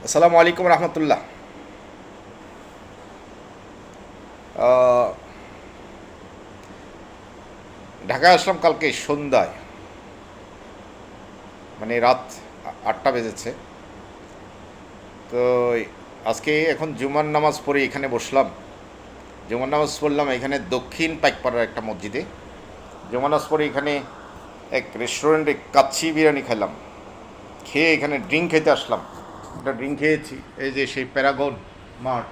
আসসালামু আলাইকুম রহমতুল্লাহ। ঢাকায় আসলাম কালকে সন্ধ্যায়, মানে রাত 8টা বেজেছে। তো আজকে এখন জুমার নামাজ পড়ে এখানে বসলাম। জুমার নামাজ পড়লাম এখানে দক্ষিণ পাইকপাড়ার একটা মসজিদে। জুমার নামাজ পড়ে এখানে এক রেস্টুরেন্টে কাচ্চি বিরিয়ানি খেলাম। খেয়ে এখানে ড্রিঙ্ক খেতে আসলাম। একটা ড্রিঙ্ক খেয়েছি, এই যে সেই প্যারাগন মার্ট।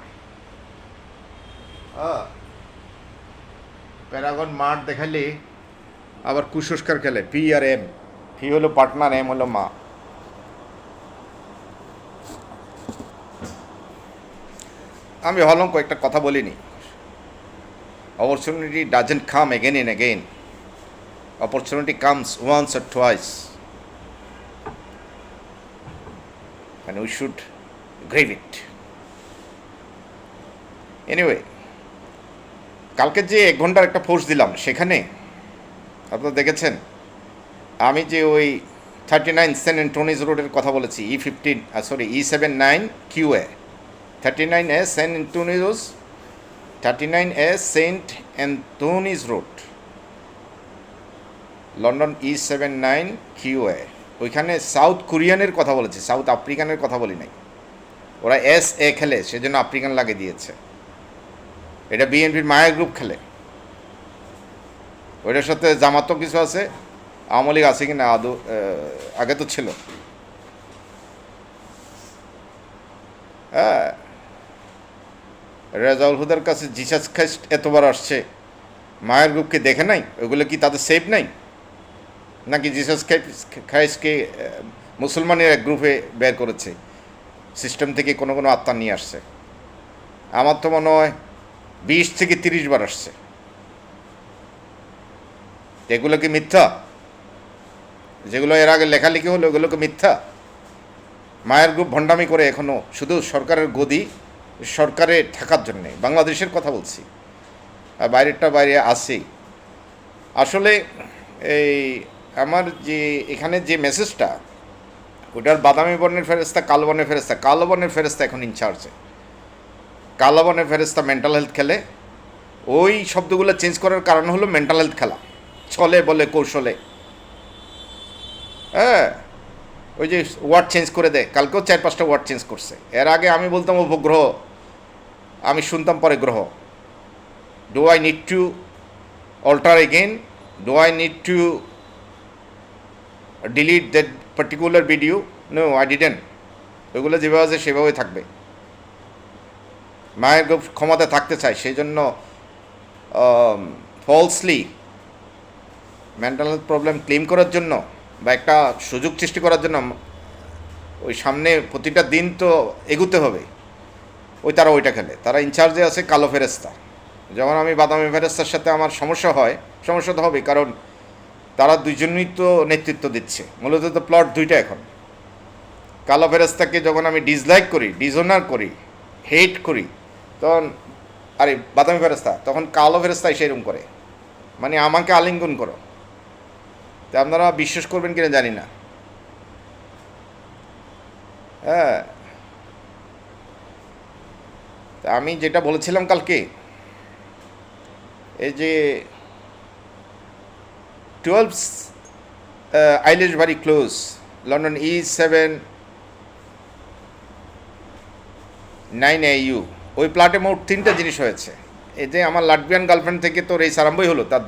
প্যারাগন মার্ট দেখালে আবার কুসংস্কার খেলে, পি আর এম। পি হলো পার্টনার, এম হলো মা। আমি ভাবলাম কয়েকটা কথা বলিনি। Opportunity doesn't come again and again, opportunity comes once আর twice, and we should grab it. Anyway, কালকে যে 1 ঘন্টার একটা পোস্ট দিলাম সেখানে আপনারা দেখেছেন আমি যে ওই 39 সেন্ট অ্যান্টনিজ রোডের কথা বলেছি, E15 E79 QA, 39A saint Anthony's, 39A saint Anthony's road, London E79 QA। ওইখানে সাউথ কোরিয়ানের কথা বলেছি, সাউথ আফ্রিকানের কথা বলি নাই। ওরা SA খেলে, সেজন্য আফ্রিকান লাগিয়ে দিয়েছে। এটা বিএনপির মায়া গ্রুপ খেলে, ওইটার সাথে জামাতও কিছু আছে, আওয়ামী লীগ আছে কিনা আদৌ, আগে তো ছিল। হ্যাঁ, রেজাউল হুদার কাছে জিসাস খ্রাইস্ট এতবার আসছে, মায়ের গ্রুপকে দেখে নাই? ওইগুলো কি তাদের সেফ নাই? নাকি জিসাস খ্রাইস্টকে মুসলমানের এক গ্রুপে বের করেছে, সিস্টেম থেকে কোনো কোনো আত্মা নিয়ে আসছে? আমার তো মনে হয় 20 থেকে 30 বার আসছে। এগুলো কি মিথ্যা? যেগুলো এর আগে লেখালেখি হলো ওগুলোকে মিথ্যা? মায়ের গ্রুপ ভণ্ডামি করে এখনও শুধু সরকারের গদি, সরকারে থাকার জন্যে। বাংলাদেশের কথা বলছি, আর বাইরেরটা বাইরে আসেই। আসলে এই আমার যে এখানে যে মেসেজটা, ওটার বাদামি বর্ণের ফেরেস্তা, কালো বর্ণের ফেরেস্তা, কালো বর্ণের ফেরেস্তা এখন ইনচার্জে। কালো বর্ণের ফেরেস্তা মেন্টাল হেলথ খেলে। ওই শব্দগুলো চেঞ্জ করার কারণ হলো মেন্টাল হেলথ খেলা, ছলে বলে কৌশলে। হ্যাঁ, ওই যে ওয়ার্ড চেঞ্জ করে দেয়, কালকেও 4-5টা ওয়ার্ড চেঞ্জ করছে। এর আগে আমি বলতাম উপগ্রহ, আমি শুনতাম পরে গ্রহ। Do I need to alter again? Do I need to delete that particular video? No, I didn't. ওইগুলো যেভাবে আছে সেভাবেই থাকবে। মায়ের ক্ষমতা থাকতে চায়, সেই জন্য falsely mental health problem claim করার জন্য বা একটা সুযোগ সৃষ্টি করার জন্য ওই সামনে প্রতিটা দিন তো এগুতে হবে, ওই তারা ওইটা খেলে। তারা ইনচার্জে আছে কালো ফেরেস্তা। যখন আমি বাদামি ফেরেস্তার সাথে আমার সমস্যা হয়, সমস্যা তো হবে, কারণ তারা দুইজনই তো নেতৃত্ব দিচ্ছে। মূলত তো প্লট দুইটা এখন। কালো ফেরেস্তাকে যখন আমি ডিসলাইক করি, ডিসঅনার করি, হেট করি, তখন আরে বাদামি ফেরেস্তা, তখন কালো ফেরেস্তা এসে এরকম করে, মানে আমাকে আলিঙ্গন করো। তা আপনারা বিশ্বাস করবেন কিনা জানি না। হ্যাঁ, তা আমি যেটা বলেছিলাম কালকে, এই যে 12 আইলেশ বাড়ি ক্লোজ, লন্ডন E79AU, ওই প্লাটে মোট 3টা জিনিস হয়েছে। এই যে আমার লাটভিয়ান গার্লফ্রেন্ড থেকে তো রেস আরম্ভই হলো, তার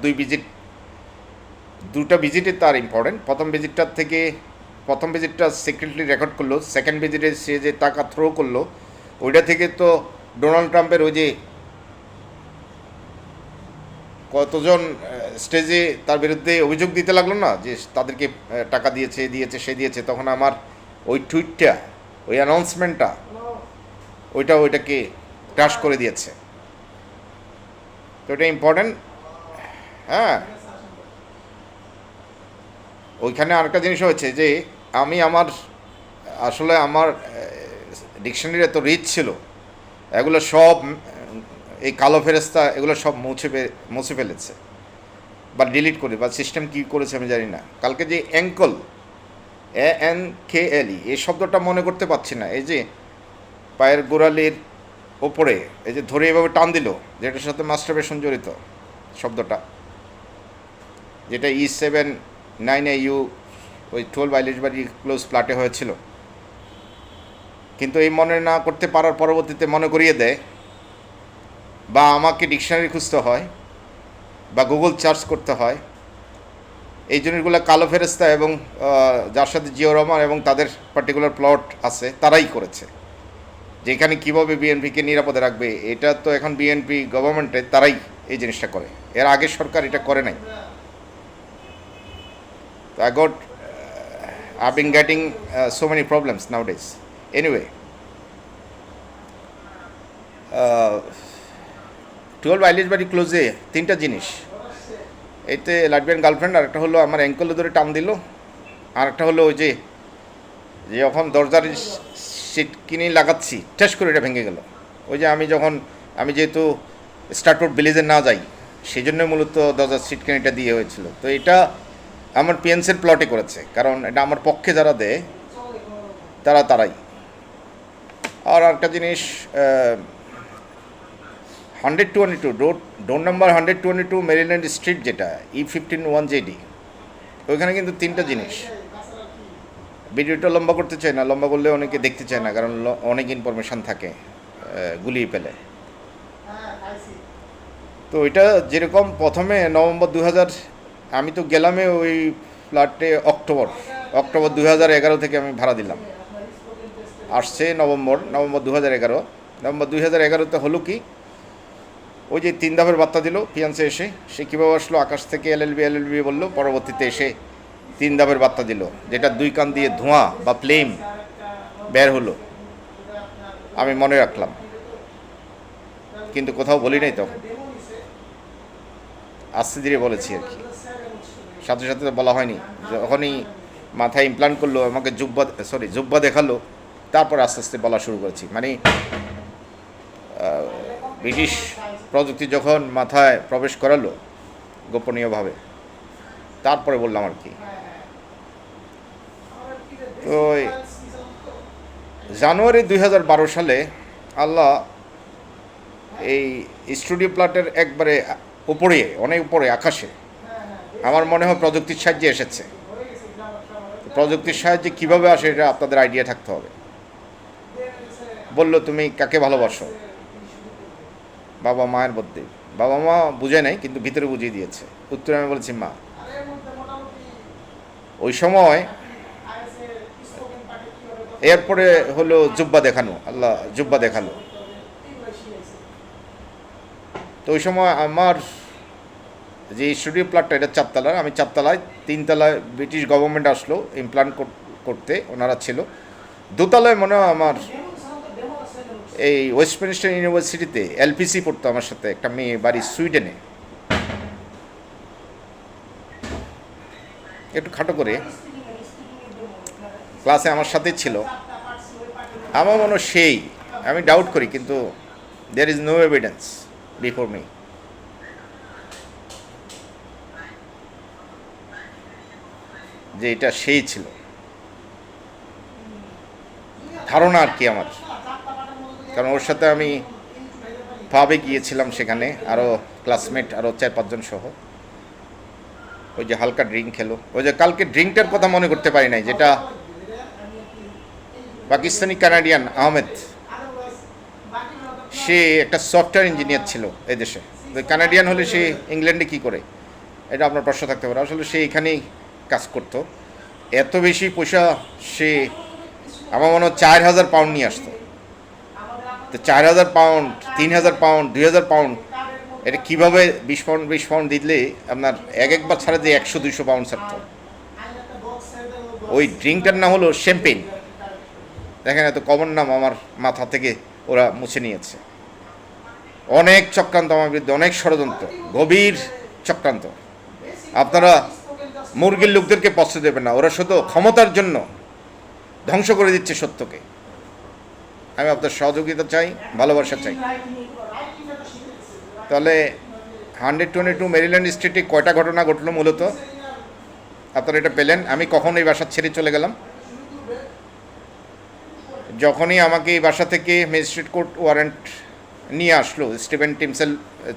2টা ভিজিটে তার ইম্পর্টেন্ট। প্রথম ভিজিটটা সিক্রেটলি রেকর্ড করলো, সেকেন্ড ভিজিটে সে যে টাকা থ্রো করলো, ওইটা থেকে তো ডোনাল্ড ট্রাম্পের ওই যে কতজন স্টেজে তার বিরুদ্ধে অভিযোগ দিতে লাগলো না, যে তাদেরকে টাকা দিয়েছে, সে দিয়েছে, তখন আমার ওই টুইটটা, ওই অ্যানাউন্সমেন্টটা, ওইটাকে ক্রাশ করে দিয়েছে। তো এটা ইম্পর্টেন্ট। হ্যাঁ, ওইখানে আরেকটা জিনিস হয়েছে যে আমি আসলে আমার ডিকশনারি এত রিচ ছিল, এগুলো সব এই কালো ফেরেস্তা এগুলো সব মুছে ফেলেছে বা ডিলিট করে, বা সিস্টেম কী করেছে আমি জানি না। কালকে যে অ্যাঙ্কল, ANKLE, এই শব্দটা মনে করতে পারছি না। এই যে পায়ের গোড়ালির ওপরে এই যে ধরে এভাবে টান দিল, যেটার সাথে মাস্টারবেশন জড়িত শব্দটা, যেটা E7-9AU ওই 12 আইলিশবাড়ি ক্লোজ প্লাটে হয়েছিল। কিন্তু এই মনে না করতে পারার পরবর্তীতে মনে করিয়ে দেয়, বা আমাকে ডিকশনারি খুঁজতে হয় বা গুগল সার্চ করতে হয়। এই জিনিসগুলো কালো ফেরেস্তা এবং যার সাথে জিয়াউর রহমান এবং তাদের পার্টিকুলার প্লট আছে তারাই করেছে, যেখানে কীভাবে বিএনপিকে নিরাপদে রাখবে। এটা তো এখন বিএনপি গভর্নমেন্টে তারাই এই জিনিসটা করে, এর আগের সরকার এটা করে নাই। তো I've been getting so many problems nowadays. Anyway, 12 আইলিশবাড়ি ক্লোজে 3টা জিনিস, এতে লাটভিয়ান গার্লফ্রেন্ড, আর একটা হলো আমার অ্যাঙ্কলে ধরে টান দিল, আর একটা হলো ওই যে যখন দরজার সিট কিনে লাগাচ্ছি ঠেস করে এটা ভেঙে গেল। ওই যে আমি যেহেতু স্টার্টউড ভিলেজে না যাই, সেই জন্য মূলত দরজার সিট কিনেটা দিয়ে হয়েছিল। তো এটা আমার পিএনসির প্লটে করেছে, কারণ এটা আমার পক্ষে যারা দেয় তারাই। আর একটা জিনিস, 122 ডোর নাম্বার 122 মেরিল্যান্ড স্ট্রিট, যেটা E15-1JD, ওইখানে কিন্তু 3টা জিনিস। ভিডিওটা লম্বা করতে চাই না, লম্বা করলে অনেকে দেখতে চায় না, কারণ অনেক ইনফরমেশান থাকে গুলিয়ে পেলে। তো এটা যেরকম প্রথমে নভেম্বর 2000, আমি তো গেলামে ওই ফ্ল্যাটে অক্টোবর 2011 থেকে আমি ভাড়া দিলাম। আসছে নভেম্বর 2011। নভেম্বর 2011-তে হলো কি, ওই যে 3 ধাপের বার্তা দিল ফিয়ান্সে এসে, সে কীভাবে আসলো আকাশ থেকে এলএলবি বললো, পরবর্তীতে এসে 3 ধাপের বার্তা দিল, যেটা 2 কান দিয়ে ধোঁয়া বা ফ্লেম বের হলো। আমি মনে রাখলাম, কিন্তু কোথাও বলি নাই, তখন আস্তে ধীরে বলেছি আর কি, সাথে সাথে তো বলা হয়নি। যখনই মাথায় ইমপ্লান্ট করলো, আমাকে জুব্বা দেখালো, তারপর আস্তে আস্তে বলা শুরু করেছি। মানে ব্রিটিশ প্রযুক্তি যখন মাথায় প্রবেশ করালো গোপনীয়ভাবে, তারপরে বললাম আর কি। তো জানুয়ারি 2012 সালে আল্লাহ এই স্টুডিও প্লটের একবারে উপরে, অনেক উপরে আকাশে, আমার মনে হয় প্রযুক্তির সাহায্যে এসেছে। প্রযুক্তির সাহায্যে কীভাবে আসে এটা আপনাদের আইডিয়া থাকতে হবে। বলল, তুমি কাকে ভালোবাসো? বাবা মায়ের মধ্যে। বাবা মা বুঝে নাই, কিন্তু ভিতরে বুঝিয়ে দিয়েছে। উত্তরে আমি বলেছি মা। ওই সময় এরপরে হলো জুব্বা দেখানো, আল্লাহ জুব্বা দেখালো। তো ওই সময় আমার যে স্টুডিও প্লটটা, এটা 4 তলার, আমি 4 তলায়, 3 তলায় ব্রিটিশ গভর্নমেন্ট আসলো ইমপ্লান্ট করতে, ওনারা ছিল। 2 তলায় মনে হয় আমার এই ওয়েস্টমিনিস্টার ইউনিভার্সিটিতে এলপিসি পড়তো আমার সাথে একটা মেয়ে, বাড়ি সুইডেনে, একটু খাটো করে ক্লাসে আমার সাথেই ছিল। আমার মনে হয় সেই, আমি ডাউট করি, কিন্তু there is no evidence before me. যে এটা সেই ছিল, ধারণা আর কি আমার, কারণ ওর সাথে আমি পাবে গিয়েছিলাম, সেখানে আরও ক্লাসমেট আরও 4-5 জন সহ। ওই যে হালকা ড্রিঙ্ক খেলো, ওই যে কালকে ড্রিঙ্কটার কথা মনে করতে পারি নাই, যেটা পাকিস্তানি কানাডিয়ান আহমেদ, সে একটা সফটওয়্যার ইঞ্জিনিয়ার ছিল এই দেশে। কানাডিয়ান হলে সে ইংল্যান্ডে কী করে, এটা আপনার প্রশ্ন থাকতে পারে। আসলে সে এখানেই কাজ করতো। এত বেশি পয়সা, সে আমার মনে হয় 4000 পাউন্ড নিয়ে আসতো। তো 4000 পাউন্ড, 3000 পাউন্ড, 2000 পাউন্ড, এটা কীভাবে 20 পাউন্ড দিলে আপনার একবার ছাড়া দিয়ে 100-200 পাউন্ড ছাড়তো। ওই ড্রিঙ্কটার নাম হলো শ্যাম্পেন। দেখেন, এত কমন নাম আমার মাথা থেকে ওরা মুছে নিয়েছে। অনেক চক্রান্ত আমার বিরুদ্ধে, অনেক ষড়যন্ত্র, গভীর চক্রান্ত। আপনারা মুরগির লোকদেরকে পছন্দ দেবেন না, ওরা শুধু ক্ষমতার জন্য ধ্বংস করে দিচ্ছে সত্যকে। আমি আপনার সহযোগিতা চাই, ভালোবাসা চাই। তাহলে 122 মেরিল্যান্ড স্ট্রিটে কয়টা ঘটনা ঘটলো মূলত আপনারা এটা পেলেন। আমি কখন এই বাসা ছেড়ে চলে গেলাম, যখনই আমাকে এই বাসা থেকে ম্যাজিস্ট্রেট কোর্ট ওয়ারেন্ট নিয়ে আসলো স্টিভেন টিমসেল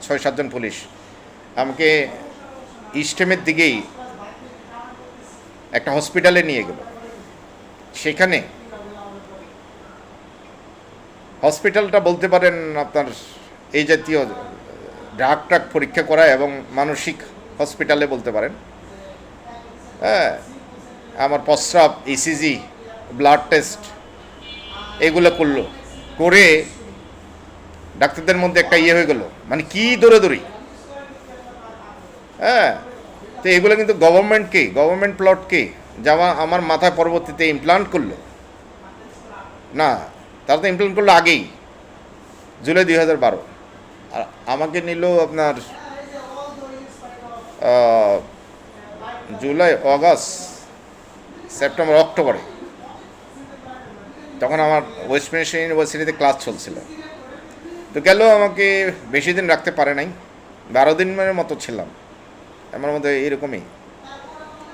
6-7 জন পুলিশ আমাকে ইস্টেমের দিকেই একটা হসপিটালে নিয়ে গেল। সেখানে হসপিটালটা বলতে পারেন আপনার এই জাতীয় ড্রাগ ট্রাগ পরীক্ষা করা এবং মানসিক হসপিটালে বলতে পারেন। হ্যাঁ, আমার প্রস্রাব, ইসিজি, ব্লাড টেস্ট এগুলো করলো, করে ডাক্তারদের মধ্যে একটা ইয়ে হয়ে গেল, মানে কি দৌড়াদৌড়ি। হ্যাঁ, তো এগুলো কিন্তু গভর্নমেন্ট প্লটকে যাওয়া আমার মাথায় পরবর্তীতে ইমপ্লান্ট করলো না, তারা তো ইমপ্লান্ট করলো আগেই, জুলাই 2012। আর আমাকে নিল আপনার জুলাই, অগাস্ট, সেপ্টেম্বর, অক্টোবরে। তখন আমার ওয়েস্ট মিনিস্টার ইউনিভার্সিটিতে ক্লাস চলছিল। তো গেল, আমাকে বেশি দিন রাখতে পারে নাই, 12 দিনের মতো ছিলাম আমার মধ্যে এরকমই।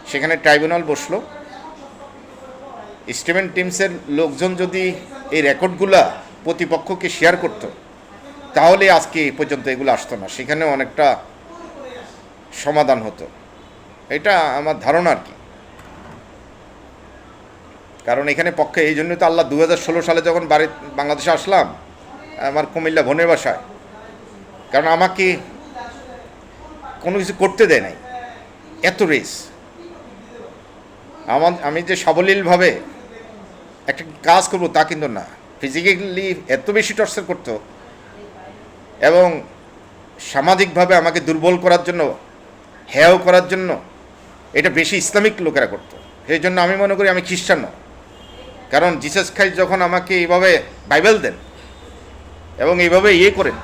সেখানে ট্রাইব্যুনাল বসলো। স্টিভেন টিমসের লোকজন যদি এই রেকর্ডগুলা প্রতিপক্ষকে শেয়ার করত, তাহলে আজকে এই পর্যন্ত এগুলো আসতো না, সেখানে অনেকটা সমাধান হতো, এটা আমার ধারণা আর কি। কারণ এখানে পক্ষে এই জন্য তো আল্লাহ 2016 সালে যখন বাংলাদেশে আসলাম আমার কুমিল্লা বোনের বাসায়, কারণ আমাকে কোনো কিছু করতে দেয় নাই, এত রেস। আমি যে সাবলীলভাবে একটা কাজ করব তা কিন্তু না, ফিজিক্যালি এত বেশি টর্চার করতো এবং সামাজিকভাবে আমাকে দুর্বল করার জন্য, হেয় করার জন্য, এটা বেশি ইসলামিক লোকেরা করতো। সেই জন্য আমি মনে করি আমি খ্রিস্টান নয়, কারণ জিসাস খ্রাইস্ট যখন আমাকে এইভাবে বাইবেল দেন এবং এইভাবে ইয়ে করেন।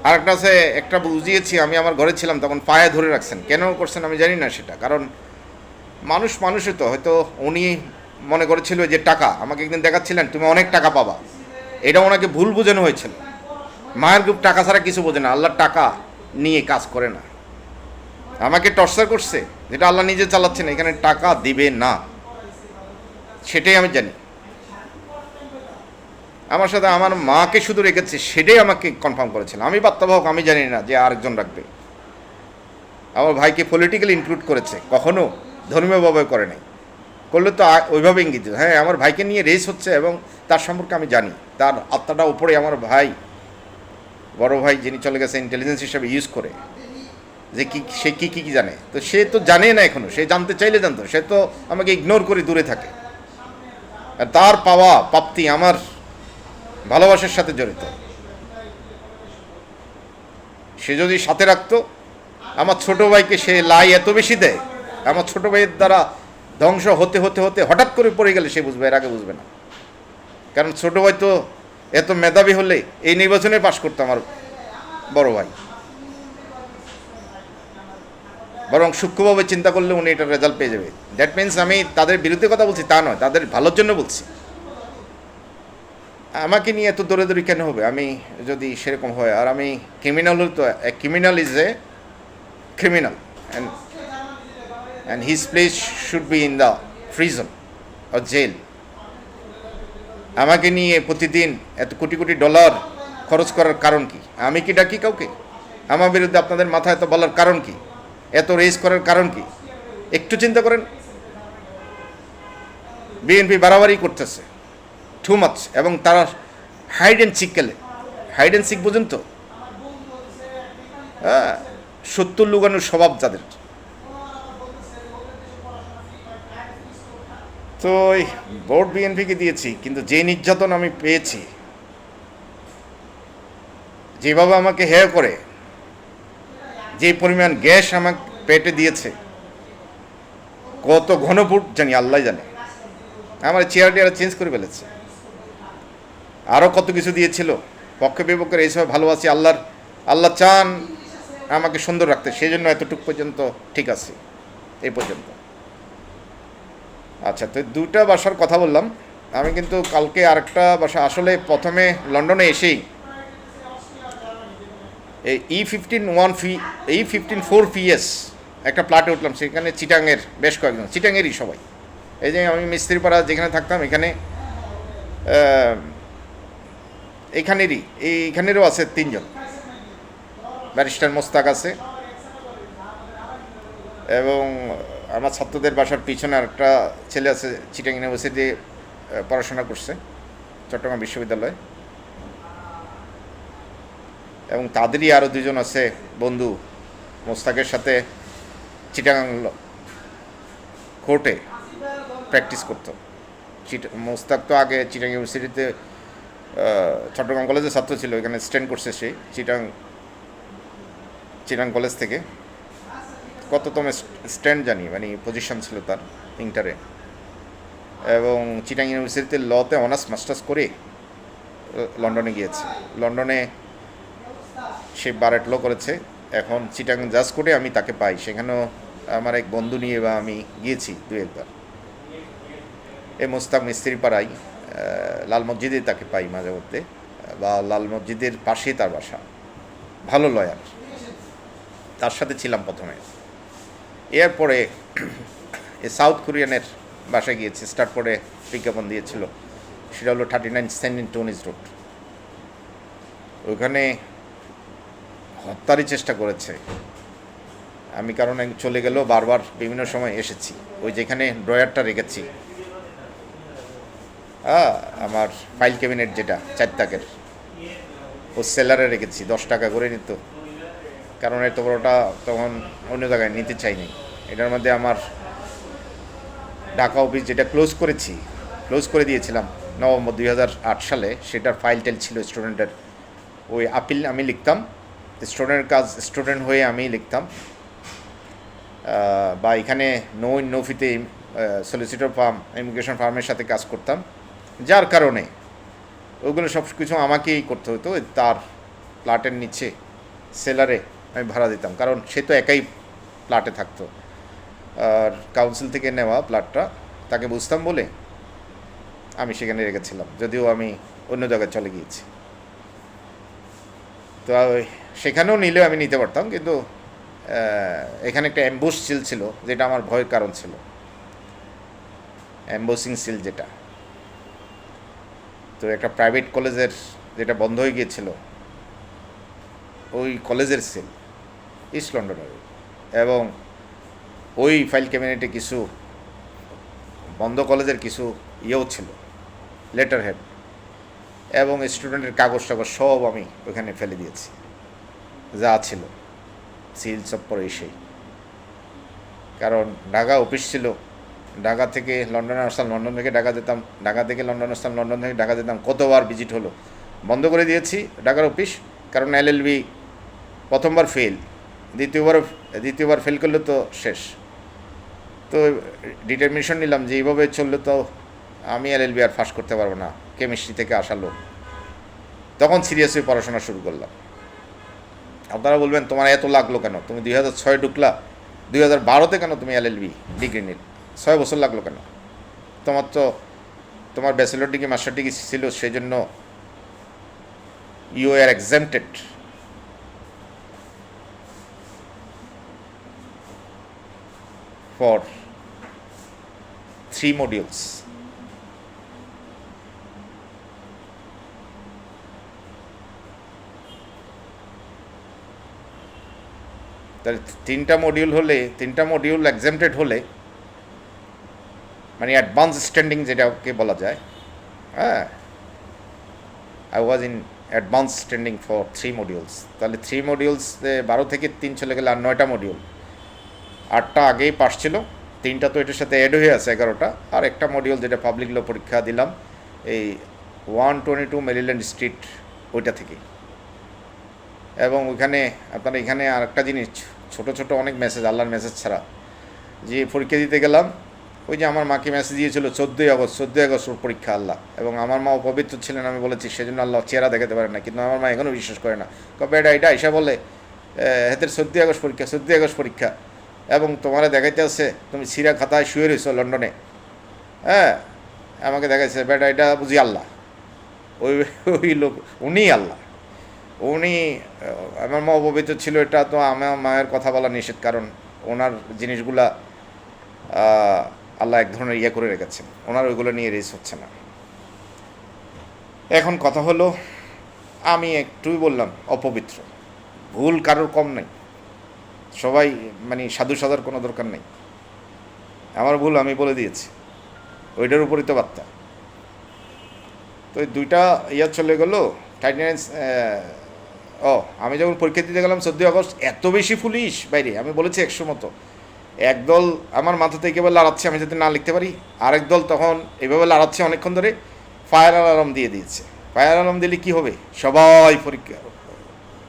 আরেকটা আছে, একটা বুঝিয়েছি, আমি আমার ঘরে ছিলাম তখন পায়ে ধরে রাখছেন, কেন করছেন আমি জানি না সেটা, কারণ মানুষই তো, হয়তো উনি মনে করেছিল যে টাকা, আমাকে একদিন দেখাচ্ছিলেন তুমি অনেক টাকা পাবা, এটা ওনাকে ভুল বোঝানো হয়েছিল। মায়ের গ্রুপ টাকা ছাড়া কিছু বোঝে না, আল্লাহর টাকা নিয়ে কাজ করে না। আমাকে টর্চার করছে, যেটা আল্লাহ নিজে চালাচ্ছেন, এখানে টাকা দিবে না, সেটাই আমি জানি। আমার সাথে আমার মাকে শুধু রেখেছে, সেটাই আমাকে কনফার্ম করেছিল। আমি বার্তাবাহক, আমি জানি না যে আরেকজন রাখবে। আমার ভাইকে পলিটিক্যালি ইনক্লুড করেছে, কখনো ধর্মীয়ভাবে করে নাই, করলে তো ওইভাবে ইঙ্গিত। হ্যাঁ, আমার ভাইকে নিয়ে রেস হচ্ছে এবং তার সম্পর্কে আমি জানি, তার আত্মাটা উপরে আমার ভাই, বড় ভাই যিনি চলে গেছে ইন্টেলিজেন্স হিসাবে ইউজ করে, যে সে কী জানে। তো সে তো জানে না এখনও, সে জানতে চাইলে জানতো, সে তো আমাকে ইগনোর করে দূরে থাকে। আর তার পাওয়া প্রাপ্তি আমার ভালোবাসার সাথে জড়িত। সে যদি সাথে রাখতো, আমার ছোট ভাইকে সে লাই এত বেশি দেয়, আমার ছোট ভাইয়ের দ্বারা ধ্বংস হতে হতে হতে হঠাৎ করে পড়ে গেলে সে বুঝবে, এর আগে বুঝবে না। কারণ ছোট ভাই তো এত মেধাবী হলে এই নির্বাচনে পাশ করতো আমার বড় ভাই, বরং সূক্ষ্মভাবে চিন্তা করলে উনি এটার রেজাল্ট পেয়ে যাবে। দ্যাট মিনস আমি তাদের বিরুদ্ধে কথা বলছি তা নয়, তাদের ভালোর জন্য বলছি। আমাকে নিয়ে এত দৌড়াদৌড়ি কেন হবে আমি যদি সেরকম হয়? আর আমি ক্রিমিনাল হলে তো, criminal is a criminal and his place should be in the prison or jail. আমাকে নিয়ে প্রতিদিন এত কোটি কোটি ডলার খরচ করার কারণ কি? আমি কি ডাকি কাউকে? আমার বিরুদ্ধে আপনাদের মাথায় এত বলার কারণ কি? এত রেস করার কারণ কি? একটু চিন্তা করেন। বিএনপি বাড়াবাড়ি করতেছে টু মাচ, এবং তারা হাইড অ্যান্ড সিক খেলে। হাইড অ্যান্ড সিক বুঝেন তো? হ্যাঁ, 70 লুকানোর স্বভাব যাদের। তো ওই ভোট বিএনপিকে দিয়েছি, কিন্তু যে নির্যাতন আমি পেয়েছি, যেভাবে আমাকে হেয় করে, যে পরিমাণ গ্যাস আমাকে পেটে দিয়েছে, কত ঘনফুট জানি আল্লাহ জানে। আমার চেয়ারটি চেঞ্জ করে ফেলেছে, আরও কত কিছু দিয়েছিল। পক্ষে বিপক্ষের এইসব ভালোবাসি, আল্লাহ চান আমাকে সুন্দর রাখতে, সেই জন্য এতটুকু পর্যন্ত ঠিক আছে, এই পর্যন্ত। আচ্ছা, তো 2টা বাসার কথা বললাম। আমি কিন্তু কালকে আরেকটা বাসা, আসলে প্রথমে লন্ডনে এসেই এই E15 4PS একটা প্লাটে উঠলাম, সেখানে চিটাংয়ের বেশ কয়েকজন, চিটাংয়েরই সবাই, এই যে আমি মিস্ত্রিপাড়া যেখানে থাকতাম এখানে এখানেরই এইখানেরও আছে 3 জন, ব্যারিস্টার মোস্তাক আছে, এবং আমার ছাত্রদের বাসার পিছনে আরেকটা ছেলে আছে, চিটাং ইউনিভার্সিটি পড়াশোনা করছে, চট্টগ্রাম বিশ্ববিদ্যালয়, এবং তাদেরই আরও 2জন আছে বন্ধু মোস্তাকের সাথে চিটাগাং কোর্টে প্র্যাকটিস করতো। মোস্তাক তো আগে চিটাং ইউনিভার্সিটিতে চট্টগ্রাম কলেজের ছাত্র ছিল, এখানে স্ট্যান্ড করছে সে চিটাং কলেজ থেকে, কততম স্ট্যান্ড জানি, মানে পজিশন ছিল তার ইন্টারে, এবং চিটাং ইউনিভার্সিটিতে লতে অনার্স মাস্টার্স করে লন্ডনে গিয়েছে। লন্ডনে সে বারেট ল করেছে, এখন চিটাং জাজ কোর্টে আমি তাকে পাই, সেখানেও আমার এক বন্ধু নিয়ে বা আমি গিয়েছি 2-1 বার। এই মোস্তাক মিস্ত্রি পাড়াই লাল মসজিদে তাকে পাই মাঝে মধ্যে, বা লাল মসজিদের পাশেই তার বাসা, ভালো লয়ার, তার সাথে ছিলাম প্রথমে। এরপরে এই সাউথ কোরিয়ানের বাসায় গিয়েছি, স্টার্টপোর্টে বিজ্ঞাপন দিয়েছিল, সেটা হলো 39 সেন্ট ইন্টোনিস রোড। ওইখানে হত্যারই চেষ্টা করেছে আমি, কারণ চলে গেলেও বারবার বিভিন্ন সময় এসেছি। ওই যেখানে ড্রয়ারটা রেখেছি, আমার ফাইল ক্যাবিনেট যেটা 4 তাকের, ও সেলারে রেখেছি, 10 টাকা করে নিত, কারণ এত বড়টা তখন অন্য জায়গায় নিতে চাইনি। এটার মধ্যে আমার ঢাকা অফিস যেটা ক্লোজ করে দিয়েছিলাম নভেম্বর 2008 সালে, সেটার ফাইল টেল ছিল স্টুডেন্টের, ওই আপিল আমি লিখতাম, স্টুডেন্টের কাজ স্টুডেন্ট হয়ে আমি লিখতাম, বা এখানে নো ফিতে সলিসিটর ফার্ম, ইমিগ্রেশন ফার্মের সাথে কাজ করতাম, যার কারণে ওগুলো সব কিছু আমাকেই করতে হতো। তার প্লাটের নিচে সেলারে আমি ভাড়া দিতাম, কারণ সে তো একাই প্লাটে থাকতো, আর কাউন্সিল থেকে নেওয়া প্লাটটা তাকে বুঝতাম বলে আমি সেখানে রেখেছিলাম, যদিও আমি অন্য জায়গায় চলে গিয়েছি। তো সেখানেও নিলেও আমি নিতে পারতাম, কিন্তু এখানে একটা অ্যাম্বুশ সিল ছিল, যেটা আমার ভয়ের কারণ ছিল, অ্যাম্বুসিং সিল যেটা। তো একটা প্রাইভেট কলেজের যেটা বন্ধ হয়ে গিয়েছিল, ওই কলেজের সিল ইস্ট লন্ডনের, এবং ওই ফাইল ক্যাবিনেটে কিছু বন্ধ কলেজের কিছু ইয়েও ছিল, লেটার হেড এবং স্টুডেন্টের কাগজ টাগজ সব আমি ওখানে ফেলে দিয়েছি, যা ছিল সিল সব পরে এসেই। কারণ ঢাকা অফিস ছিল, ঢাকা থেকে লন্ডনে আসতাম, লন্ডন থেকে ঢাকা যেতাম, ঢাকা থেকে লন্ডন আসতাম, লন্ডন থেকে ঢাকা যেতাম, কতবার ভিজিট হলো। বন্ধ করে দিয়েছি ঢাকার অফিস, কারণ এলএলবি প্রথমবার ফেল, দ্বিতীয়বার ফেল করলে তো শেষ। তো ডিটারমিনেশন নিলাম যে এইভাবে চললে তো আমি এলএলবি আর পাস করতে পারবো না, কেমিস্ট্রি থেকে আসা লোক। তখন সিরিয়াসলি পড়াশোনা শুরু করলাম। আপনারা বলবেন তোমার এত লাগলো কেন, তুমি 2006 ঢুকলা, 2012তে কেন তুমি এলএলবি ডিগ্রি নিল, 6 বছর লাগলো কেন? তোমার ব্যাচেলর ডিগ্রি মাস্টার ডিগ্রি ছিল, সেই জন্য you are exempted for 3 modules. তাহলে 3টা মডিউল এক্সামটেড হলে, মানে অ্যাডভান্স স্ট্যান্ডিং যেটাকে বলা যায়, হ্যাঁ, I was in advance standing for 3 modules. তাহলে 3 মডিউলস 12 থেকে 3 চলে গেলে আর 9টা মডিউল, 8টা আগেই পাস ছিল, 3টা তো এটার সাথে অ্যাড হয়ে আছে 11টা, আর একটা মডিউল যেটা পাবলিক ল পরীক্ষা দিলাম এই 122 মেরিল্যান্ড স্ট্রিট, ওইটা থেকে। এবং ওইখানে আপনারা এখানে আর একটা জিনিস, ছোট ছোট অনেক মেসেজ, আল্লাহর মেসেজ ছাড়া, যে পরীক্ষা দিতে গেলাম, ওই যে আমার মাকে মেসেজ দিয়েছিল 14ই আগস্ট ওর পরীক্ষা আল্লাহ, এবং আমার মা অপবিত্র ছিলেন আমি বলেছি, সেজন্য আল্লাহ চেহারা দেখাতে পারে না, কিন্তু আমার মা এখনও বিশ্বাস করে না, কবে এটা এসে বলে হেতের 14ই আগস্ট পরীক্ষা, এবং তোমারে দেখাইতে আছে তুমি সিরা খাতায় শুয়ে রয়েছো লন্ডনে, হ্যাঁ, আমাকে দেখাইছে বেটা এটা বুঝি আল্লাহ, ওই লোক উনি আল্লাহ, উনি। আমার মা অপবিত্র ছিল, এটা তো আমার মায়ের কথা বলা নিষেধ, কারণ ওনার জিনিসগুলা আল্লাহ এক ধরনের ইয়ে করে রেখেছেন, ওনার ওইগুলো নিয়ে রেস হচ্ছে না। এখন কথা হলো, আমি একটুই বললাম অপবিত্র, ভুল কারোর কম নেই, সবাই মানে সাধু সাধার কোনো দরকার নেই, আমার ভুল আমি বলে দিয়েছি, ওইটার উপরই তো বার্তা। তো এই দুইটা ইয়া চলে গেলো টাইটেনিয়াস। আমি যখন পরীক্ষা দিতে গেলাম 14 আগস্ট, এত বেশি পুলিশ বাইরে, আমি বলেছি 100 মতো। একদল আমার মাথা থেকে এবার লড়াচ্ছে আমি যাতে না লিখতে পারি, আরেক দল তখন এভাবে লড়াচ্ছে অনেকক্ষণ ধরে, ফায়ার অ্যালার্ম দিয়ে দিয়েছে। ফায়ার অ্যালার্ম দিলে কী হবে, সবাই পরীক্ষা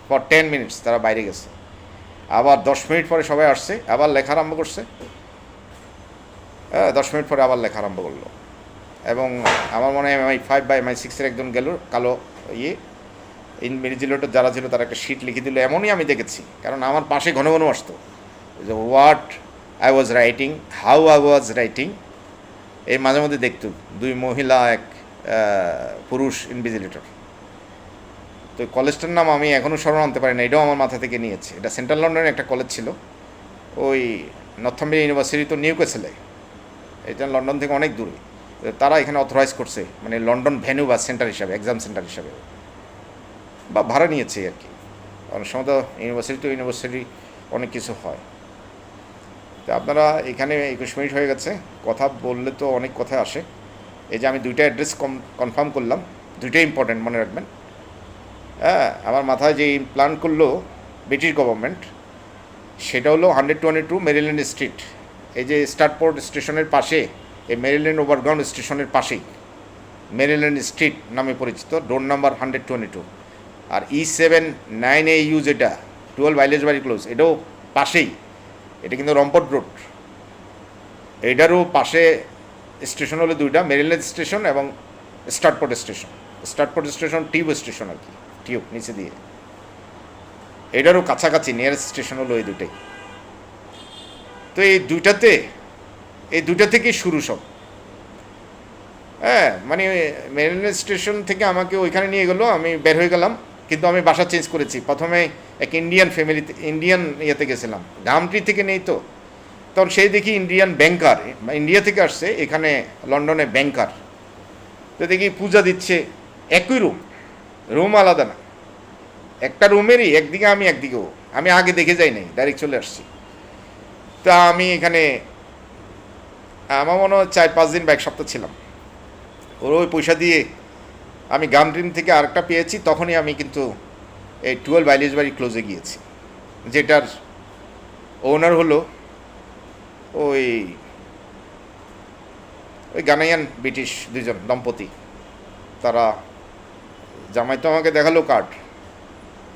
ফর 10 মিনিটস তারা বাইরে গেছে, আবার 10 মিনিট পরে সবাই আসছে, আবার লেখা আরম্ভ করছে। 10 মিনিট পরে আবার লেখা আরম্ভ করলো, এবং আমার মনে হয় MI5 বা MI6-এর একজন গেল কালো ইয়ে ইনভিজিলেটর যারা ছিল তারা একটা শিট লিখে দিল, এমনই আমি দেখেছি। কারণ আমার পাশে ঘন ঘন আসতো যে what I was writing, how I was writing, এই মাঝে মধ্যে দেখতো 2 মহিলা 1 পুরুষ ইনভিজিলেটর। তো কলেজটার নাম আমি এখনও স্মরণ আনতে পারি না, এটাও আমার মাথা থেকে নিয়েছে। এটা সেন্ট্রাল লন্ডনের একটা কলেজ ছিল, ওই নর্থাম্বরিয়া ইউনিভার্সিটি তো নিউক্যাসলে, এটা লন্ডন থেকে অনেক দূরে। তারা এখানে অথরাইজ করছে, মানে লন্ডন ভেন্যু বা সেন্টার হিসাবে, এক্সাম সেন্টার হিসাবে, বা ভাড়া নিয়েছে আর কি। অনেক সময় তো ইউনিভার্সিটি অনেক কিছু হয়। তো আপনারা এখানে 21 মিনিট হয়ে গেছে, কথা বললে তো অনেক কথা আসে। এই যে আমি 2টা অ্যাড্রেস কনফার্ম করলাম, 2টাই ইম্পর্টেন্ট, মনে রাখবেন। হ্যাঁ, আমার মাথায় যে প্ল্যান করলো ব্রিটিশ গভর্নমেন্ট, সেটা হলো 122 মেরিল্যান্ড স্ট্রিট, এই যে স্টারপোর্ট স্টেশনের পাশে, এই মেরিল্যান্ড ওভারগ্রাউন্ড স্টেশনের পাশেই মেরিল্যান্ড স্ট্রিট নামে পরিচিত, ডোর নাম্বার 122। আর E79AU যেটা 12 আইলেজবাড়ি ক্লোজ, এটাও পাশেই, এটা কিন্তু রম্পট রোড, এটারও পাশে স্টেশন হলো 2টা, মেরিল্যান্ড স্টেশন এবং স্টারপোর্ট স্টেশন। স্টারপোর্ট স্টেশন টিউব স্টেশন আর কি, টিউব নিচে দিয়ে, এটারও কাছাকাছি নিয়ারেস্ট স্টেশন হলো এই 2টাই। তো এই 2টা থেকেই শুরু সব। হ্যাঁ, মানে মেরিল্যান্ড স্টেশন থেকে আমাকে ওইখানে নিয়ে গেলো, আমি বের হয়ে গেলাম, কিন্তু আমি বাসা চেঞ্জ করেছি। প্রথমে এক ইন্ডিয়ান ফ্যামিলিতে, ইন্ডিয়ান ইয়েতে গেছিলাম, গামট্রি থেকে নেই তো, তখন সেই দেখি ইন্ডিয়ান ব্যাংকার, ইন্ডিয়া থেকে আসছে এখানে লন্ডনে ব্যাংকার। তো দেখি পূজা দিচ্ছে, একই রুম আলাদা না, একটা রুমেরই একদিকে আমি একদিকেও, আমি আগে দেখে যাই নাই, ডাইরেক্ট চলে আসছি। তা আমি এখানে আমার মনে হয় 4-5 দিন বা 1 সপ্তাহ ছিলাম। ওর ওই পয়সা দিয়ে আমি গামট্রিন থেকে আরেকটা পেয়েছি, তখনই আমি কিন্তু এই 12 আইলেজবাড়ি ক্লোজে গিয়েছি, যেটার ওনার হলো ওই গানাইয়ান ব্রিটিশ 2জন দম্পতি। তারা জামাই তো আমাকে দেখালো কার্ড,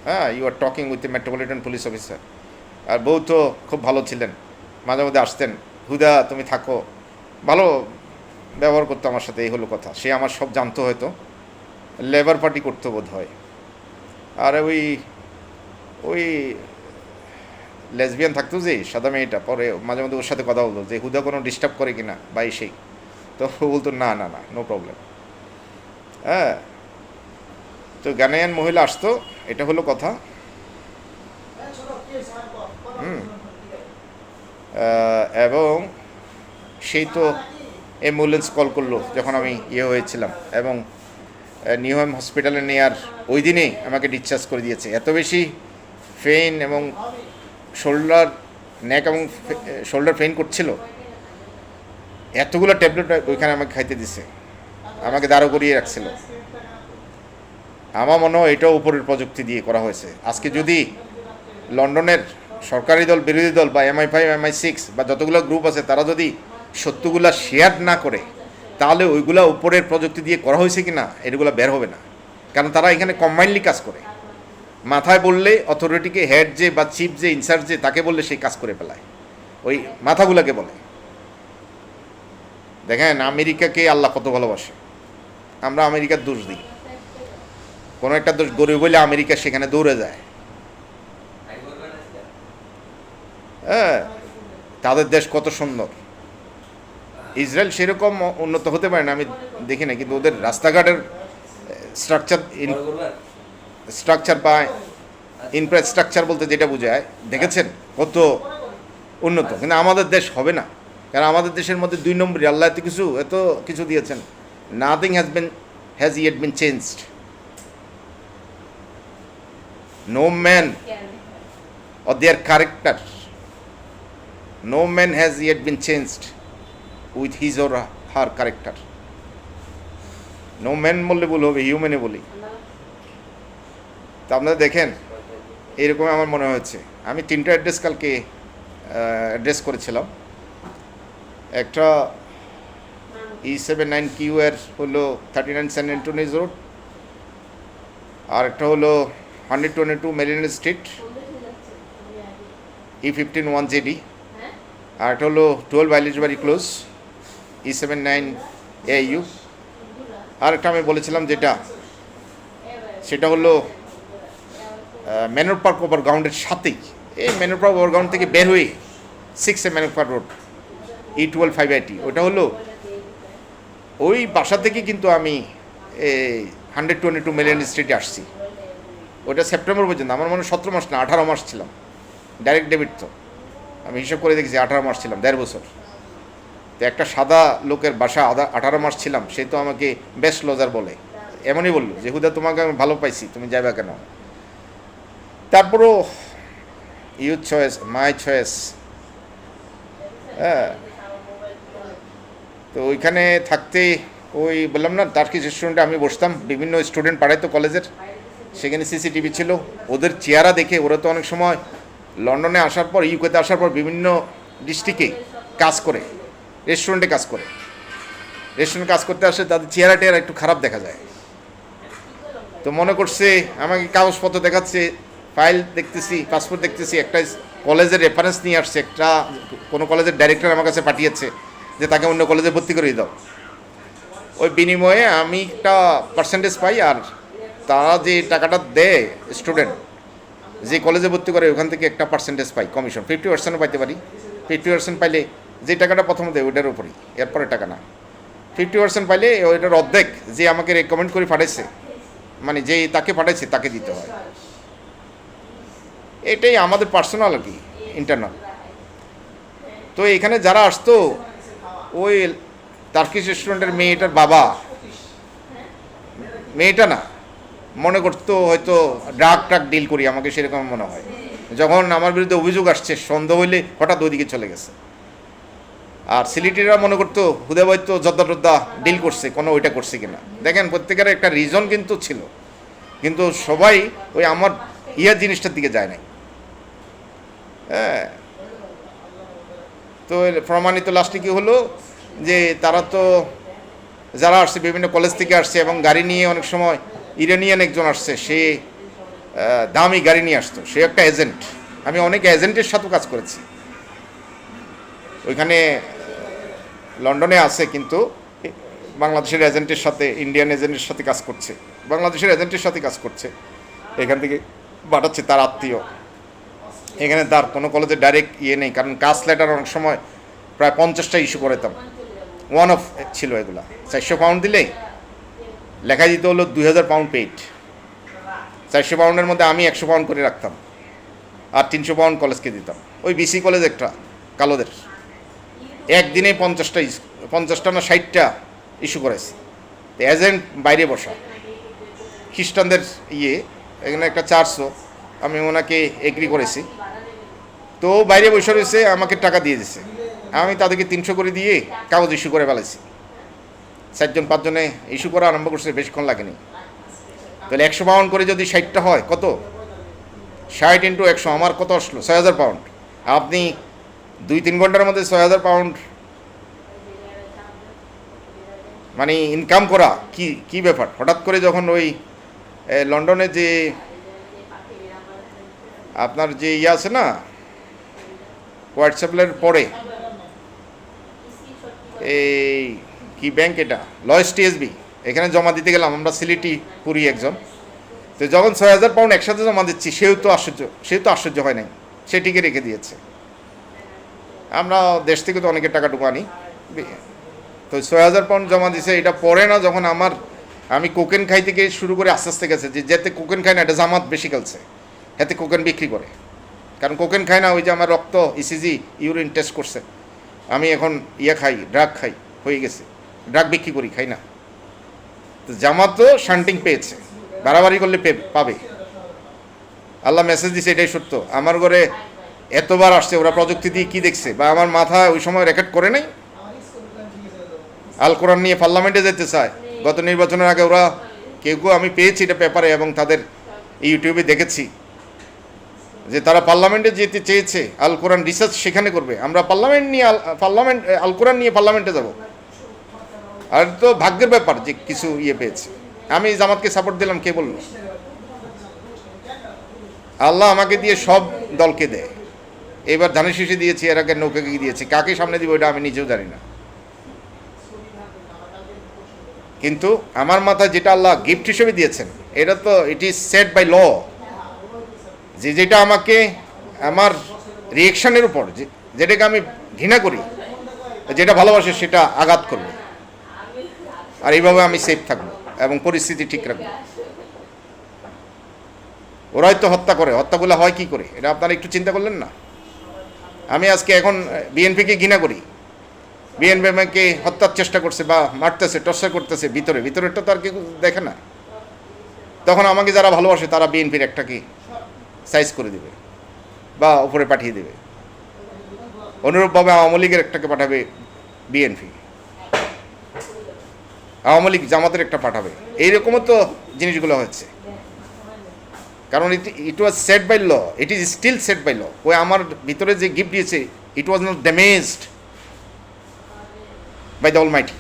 হ্যাঁ, you are talking with the metropolitan police officer. আর বউ তো খুব ভালো ছিলেন, মাঝে মধ্যে আসতেন, হুদা তুমি থাকো, ভালো ব্যবহার করতো আমার সাথে, এই হলো কথা। সে আমার সব জানতো, হয়তো লেবার পার্টি করতো বোধ হয়। আর ওই লেসবিয়ান থাকতো যে সাদা মেয়েটা, পরে মাঝে মধ্যে ওর সাথে কথা বলতো যে হুদা কোনো ডিস্টার্ব করে কিনা বা সেই, তো ও বলতো না না না, নো প্রবলেম। হ্যাঁ, তো গানাইয়ান মহিলা আসতো, এটা হলো কথা। এবং সেই তো অ্যাম্বুলেন্স কল করলো যখন আমি হয়েছিলাম, এবং নিউহাম হসপিটালে নেওয়ার ওই দিনেই আমাকে ডিসচার্জ করে দিয়েছে। এত বেশি পেইন এবং শোল্ডার, নেক এবং শোল্ডার পেইন করছিল, এতগুলো ট্যাবলেট ওইখানে আমাকে খাইতে দিছে, আমাকে দাঁড়ো করিয়ে রাখছিল। আমার মনে হয় এটাও উপরের প্রযুক্তি দিয়ে করা হয়েছে। আজকে যদি লন্ডনের সরকারি দল, বিরোধী দল বা MI5 MI6 বা যতগুলো গ্রুপ আছে, তারা যদি সত্যগুলা শেয়ার না করে, তাহলে ওইগুলা উপরের প্রযুক্তি দিয়ে করা হয়েছে কি না এগুলো বের হবে না। কারণ তারা এখানে কম্বাইনলি কাজ করে, মাথায় বললে অথরিটিকে, হেড যে বা চিফ যে, ইনচার্জ যে, তাকে বললে সেই কাজ করে ফেলায়, ওই মাথাগুলোকে বলে। দেখেন আমেরিকাকে আল্লাহ কত ভালোবাসে, আমরা আমেরিকার দোষ দিই, কোনো একটা দোষ গরিব বলে আমেরিকা সেখানে দৌড়ে যায়। হ্যাঁ, তাদের দেশ কত সুন্দর। ইসরায়েল সেরকম উন্নত হতে পারে না আমি দেখি না, কিন্তু ওদের রাস্তাঘাটের স্ট্রাকচার বা ইনফ্রাস্ট্রাকচার বলতে যেটা বোঝায়, দেখেছেন কত উন্নত। কিন্তু আমাদের দেশ হবে না, কারণ আমাদের দেশের মধ্যে 2 নম্বরই, আল্লাহ এত কিছু দিয়েছেন, nothing has yet been changed. No man or their character, no man has yet been changed with his or her character. No man বললে ভুল হবে, হিউম্যানে বলি। তা আপনারা দেখেন, এরকম আমার মনে হচ্ছে। আমি 3টা অ্যাড্রেস কালকে অ্যাড্রেস করেছিলাম। একটা E79Q এর হলো 39 সেন্ট অ্যান্টনিজ রোড, আর একটা হলো 122 মেরিন স্ট্রিট E15 1JD, আর একটা হলো 12 বাইলিশবাড়ি ক্লোজ E79 AIU, আর একটা আমি বলেছিলাম যেটা, সেটা হলো ম্যানর পার্ক ওভারগ্রাউন্ডের সাথেই, এই ম্যানর পার্ক ওভারগ্রাউন্ড থেকে বের হয়ে 6 manor park road E12 5IT, ওটা হলো ওই বাসা থেকে কিন্তু আমি 122 মিলিয়ন স্ট্রিটে আসছি। ওটা সেপ্টেম্বর পর্যন্ত, আমার মনে হয় 17 মাস না 18 মাস ছিলাম। ডাইরেক্ট ডেবিট তো আমি হিসাব করে দেখেছি 18 মাস ছিলাম, 1.5 বছর। তো একটা সাদা লোকের বাসা 18 মাস ছিলাম, সে তো আমাকে বেস্ট লজার বলে, এমনই বললো যে হুদা তোমাকে আমি ভালো পাইছি, তুমি যাবে কেন। তারপরও ইউর চয়েস, মাই চয়েস। হ্যাঁ, তো ওইখানে থাকতে ওই বললাম না টার্কিশ রেস্টুরেন্টে আমি বসতাম, বিভিন্ন স্টুডেন্ট পাঠাইতো কলেজের, সেখানে সিসিটিভি ছিল। ওদের চেহারা দেখে, ওরা তো অনেক সময় লন্ডনে আসার পর, ইউকেতে আসার পর বিভিন্ন ডিস্ট্রিক্টে কাজ করে, রেস্টুরেন্টে কাজ করে, রেস্টুরেন্টে কাজ করতে আসে, তাদের চেহারা টেহারা একটু খারাপ দেখা যায়। তো মনে করছে আমাকে কাগজপত্র দেখাচ্ছে, ফাইল দেখতেছি, পাসপোর্ট দেখতেছি, একটা কলেজের রেফারেন্স নিয়ে আসছে, একটা কোনো কলেজের ডাইরেক্টর আমার কাছে পাঠিয়েছে যে তাকে অন্য কলেজে ভর্তি করে দাও। ওই বিনিময়ে আমি একটা পার্সেন্টেজ পাই, আর তারা যে টাকাটা দেয় স্টুডেন্ট যে কলেজে ভর্তি করে, ওখান থেকে একটা পার্সেন্টেজ পাই কমিশন, 50%ও পাইতে পারি। 50% পাইলে যে টাকাটা প্রথমে দেয় ওইটার উপরই, এরপরে টাকা না। 50% পাইলে ওইটার অর্ধেক যে আমাকে রেকমেন্ড করে পাঠাইছে, মানে যে তাকে পাঠাইছে তাকে দিতে হয়। এটাই আমাদের পার্সোনাল আর কি, ইন্টারনাল। তো এখানে যারা আসতো, ওই টার্কিশ রেস্টুরেন্টের মেয়েটার বাবা, মেয়েটা না, মনে করতো হয়তো ট্রাক ডিল করি, আমাকে সেরকম মনে হয়। যখন আমার বিরুদ্ধে অভিযোগ আসছে, সন্দেহ হইলে হঠাৎ ওইদিকে চলে গেছে। আর সিলেটিরা মনে করতো হুদে হয়তো যদ্দা টদ্দা ডিল করছে, কোনো ওইটা করছে কিনা। দেখেন, প্রত্যেকের একটা রিজন কিন্তু ছিল, কিন্তু সবাই ওই আমার জিনিসটার দিকে যায় নাই। হ্যাঁ, তো প্রমাণিত লাস্টে কী হলো যে তারা তো যারা আসছে বিভিন্ন কলেজ থেকে আসছে, এবং গাড়ি নিয়ে অনেক সময় ইরানিয়ান একজন আসছে, সে দামি গাড়ি নিয়ে আসতো, সে একটা এজেন্ট। আমি অনেক এজেন্টের সাথেও কাজ করেছি ওইখানে, লন্ডনে আছে, কিন্তু বাংলাদেশের এজেন্টের সাথে, ইন্ডিয়ান এজেন্টের সাথে কাজ করছে, বাংলাদেশের এজেন্টের সাথে কাজ করছে, এখান থেকে পাঠাচ্ছে তার আত্মীয়। এখানে তার কোনো কলেজে ডাইরেক্ট নেই, কারণ কাস্ট লেটার অনেক সময় প্রায় 50টা ইস্যু করেতাম। ওয়ান অফ ছিল এগুলা। 400 পাউন্ড দিলে লেখা দিতে হলো 2000 পাউন্ড পেইড। 400 পাউন্ডের মধ্যে আমি 100 পাউন্ড করে রাখতাম, আর 300 পাউন্ড কলেজকে দিতাম। ওই বিসি কলেজ একটা কালোদের, একদিনে 50টা না 60টা ইস্যু করেছে। এজেন্ট বাইরে বসা, খ্রিস্টানদের এখানে একটা 400, আমি ওনাকে এগ্রি করেছি। তো বাইরে বসে রয়েছে, আমাকে টাকা দিয়ে দিছে, আমি তাদেরকে 300 করে দিয়ে কাগজ ইস্যু করে ফেলেছি। 4জন 5জনে ইস্যু করা আরম্ভ করছে, বেশিক্ষণ লাগেনি। তাহলে 100 পাউন্ড করে যদি 60টা হয়, কত? 60 × 100, আমার কত আসলো? 6000 পাউন্ড। আপনি 2-3 ঘন্টার মধ্যে 6000 পাউন্ড মানে ইনকাম করা কি ব্যাপার। হঠাৎ করে যখন ওই লন্ডনে যে আপনার যে আছে না, হোয়াটসঅ্যাপের পরে এই কি ব্যাংক, এটা লয়েস টিএসবি, এখানে জমা দিতে গেলাম আমরা, সিলেটি পুরী একজন। তো যখন 6000 পাউন্ড একসাথে জমা দিচ্ছি, সেও তো আশ্চর্য হয় নাই, সে টিকে রেখে দিয়েছে। আমরা দেশ থেকে তো অনেকের টাকা ঢুকানি, তো 6000 পাউন্ড জমা দিছে। এটা পরে না, যখন আমি কোকেন খাই থেকে শুরু করে আস্তে আস্তে গেছে, যে যেতে কোকেন খায় না, এটা জামাত বেশি খেলছে, এতে কোকেন বিক্রি করে। কারণ কোকেন খায় না, ওই যে আমার রক্ত, ইসিজি, ইউরিন টেস্ট করছে, আমি এখন খাই, ড্রাগ খাই, হয়ে গেছে, ড্রাগ বিক্রি করি, খাই না। তো জামাতও শান্টিং পেয়েছে, বাড়াবাড়ি করলে পাবে। আল্লাহ মেসেজ দিছে, এটাই সত্য। আমার ঘরে এতবার আসছে, ওরা প্রযুক্তি দিয়ে কী দেখছে, বা আমার মাথায় ওই সময় রেকর্ড করে নাই। আল কোরআন নিয়ে পার্লামেন্টে যেতে চায়। গত নির্বাচনের আগে ওরা কেউ আমি পেয়েছি এটা পেপারে এবং তাদের ইউটিউবে দেখেছি যে তারা পার্লামেন্টে যেতে চেয়েছে, আল কোরআন রিসার্চ সেখানে করবে। আমরা আল কোরআন নিয়ে পার্লামেন্টে যাব। আর তো ভাগ্যের ব্যাপার যে কিছু পেয়েছে। আমি জামাতকে সাপোর্ট দিলাম, কে বলল? আল্লাহ আমাকে দিয়ে সব দলকে দেয়। এবার ধানের শীষে দিয়েছি, এর আগে নৌকাকে দিয়েছি, কাকে সামনে দিব এটা আমি নিজেও জানি না। কিন্তু আমার মাথায় যেটা আল্লাহ গিফট হিসেবে দিয়েছেন, এটা তো it is set by law, যে যেটা আমাকে আমার রিয়েকশনের উপর, যেটাকে আমি ঘৃণা করি, যেটা ভালোবাসে সেটা আঘাত করবে। আর এইভাবে আমি সেফ থাকবো এবং পরিস্থিতি ঠিক রাখবো। ওরাই তো হত্যা করে, হত্যাগুলো হয় কি করে, এটা আপনারা একটু চিন্তা করলেন না? আমি আজকে এখন বিএনপিকে ঘৃণা করি, বিএনপি আমাকে হত্যার চেষ্টা করছে বা মারতেছে, টর্চার করতেছে, ভিতরেরটা তো আর কেউ দেখে না। তখন আমাকে যারা ভালোবাসে তারা বিএনপির একটাকে সাইজ করে দেবে বা উপরে পাঠিয়ে দেবে। অনুরূপভাবে আওয়ামী লীগের একটাকে পাঠাবে বিএনপি, আওয়ামী লীগ জামাতের একটা পাঠাবে। এইরকমও তো জিনিসগুলো হচ্ছে। কারণ it was set by law, it is still set by law. ওই আমার ভিতরে যে গিফট দিয়েছে, it was not damaged by the almighty,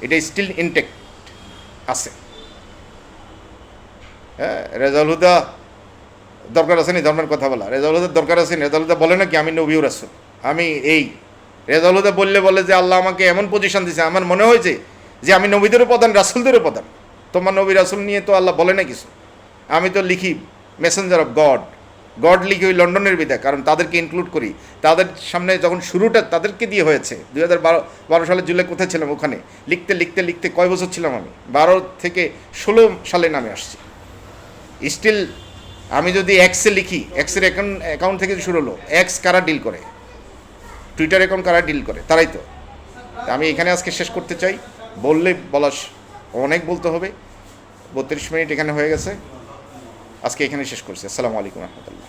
এটা স্টিল ইনটেক্ট আছে। হ্যাঁ, রেজাউল হুদা দরকার আছে নি ধর্মের কথা বলা? রেজাউল হুদার দরকার আছে নি? রেজাউল হুদা বলে নাকি আমি নবী ও রাসূল, আমি এই? রেজাউল হুদা বলে যে আল্লাহ আমাকে এমন পজিশন দিয়েছে, আমার মনে হয়েছে যে আমি নবীদেরও প্রধান, রাসূলদেরও প্রধান। তোমার নবী রাসূল নিয়ে তো আল্লাহ বলে না কিছু। আমি তো লিখি মেসেঞ্জার অফ গড লিখি ওই লন্ডনের বিদায়, কারণ তাদেরকে ইনক্লুড করি। তাদের সামনে যখন শুরুটা তাদেরকে দিয়ে হয়েছে, 2012 সালের জুলাই কোথায় ছিলাম? ওখানে লিখতে কয় বছর ছিলাম আমি? 12 থেকে 16 সালে নামে আসছি। স্টিল আমি যদি এক্সে লিখি, এক্সের অ্যাকাউন্ট থেকে শুরু হলো, এক্স কারা ডিল করে, টুইটার অ্যাকাউন্ট কারা ডিল করে, তারাই তো। আমি এখানে আজকে শেষ করতে চাই। অনেক বলতে হবে। 32 মিনিট এখানে হয়ে গেছে, আজকে এখানে শেষ করছি। আসসালামু আলাইকুম রহমতুল্লাহ।